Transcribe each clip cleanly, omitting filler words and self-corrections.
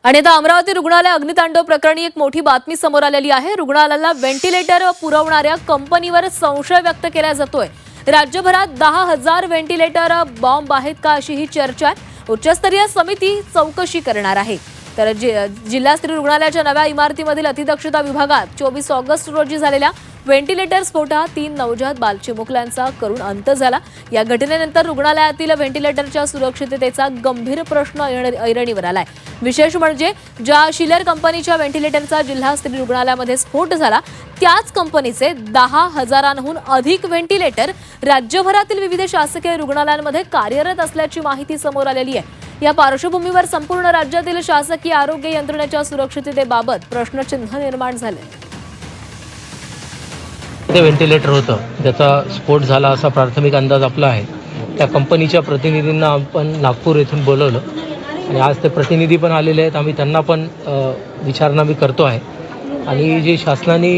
आणि आता अमरावती रुग्णालय अग्नितांडव प्रकरणी एक मोठी बातमी समोर आलेली आहे। रुग्णालयाला व्हेंटिलेटर पुरवणाऱ्या कंपनीवर संशय व्यक्त केला जातोय। राज्यभरात 10,000 व्हेंटिलेटर बॉम्ब आहेत का अशी ही चर्चा आहे। उच्चस्तरीय समिती चौकशी करणार आहे। तर जिल्हास्तरीय रुग्णालयाच्या नव्या इमारतीमधील अतिदक्षता विभागात 24 ऑगस्ट रोजी झालेल्या व्हेंटिलेटर स्फोटात 3 नवजात बालचिमुकल्यांचा करुण अंत झाला। या घटनेनंतर रुग्णालयातील व्हेंटिलेटरच्या सुरक्षिततेचा गंभीर प्रश्न ऐरणीवर आलाय। विशेष म्हणजे ज्या शिलर कंपनीच्या व्हेंटिलेटरचा जिल्हास्तरीय रुग्णालयामध्ये स्फोट झाला त्याच कंपनीचे 10,000हून अधिक व्हेंटिलेटर राज्यभरातील विविध शासकीय रुग्णालयांमध्ये कार्यरत असल्याची माहिती समोर आलेली आहे। या पार्श्वभूमीवर संपूर्ण राज्यातील शासकीय आरोग्य यंत्रणेच्या सुरक्षिततेबाबत प्रश्नचिन्ह निर्माण झाले। ते व्हेंटिलेटर होतं ज्याचा स्फोट झाला असा प्राथमिक अंदाज आपला आहे। त्या कंपनीच्या प्रतिनिधींना आपण नागपूर येथून बोलवलं आणि आज ते प्रतिनिधी पण आलेले आहेत। आम्ही त्यांना पण विचारणा करतो आहे आणि जी शासनाने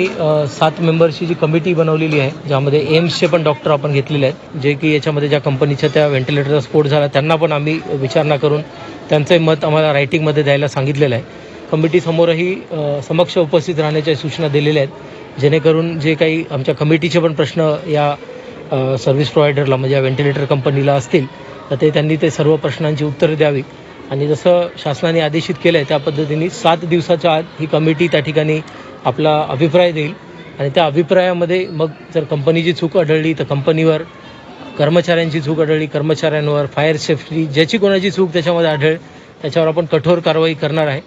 7 मेंबर्सची जी कमिटी बनवलेली आहे ज्यामध्ये एम्सचे पण डॉक्टर आपण घेतलेले आहेत जे की याच्यामध्ये ज्या कंपनीच्या त्या व्हेंटिलेटरचा स्फोट झाला त्यांना पण आम्ही विचारणा करून त्यांचे मत आम्हाला रायटिंगमध्ये द्यायला सांगितलेलं आहे। कमिटीसमोरही समक्ष उपस्थित राहण्याच्या सूचना दिलेल्या आहेत जेणेकरून जे काही आमच्या कमिटीचे पण प्रश्न या सर्व्हिस प्रोव्हायडरला म्हणजे या व्हेंटिलेटर कंपनीला असतील तर ते त्यांनी ते सर्व प्रश्नांची उत्तरे द्यावी आणि जसं शासनाने आदेशित केलं आहे त्या पद्धतीने 7 दिवसाच्या आत ही कमिटी त्या ठिकाणी आपला अभिप्राय देईल आणि त्या अभिप्रायामध्ये मग जर कंपनीची चूक आढळली तर कंपनीवर, कर्मचाऱ्यांची चूक आढळली कर्मचाऱ्यांवर, फायर सेफ्टी ज्याची कोणाची चूक त्याच्यामध्ये आढळेल त्याच्यावर आपण कठोर कारवाई करणार आहे।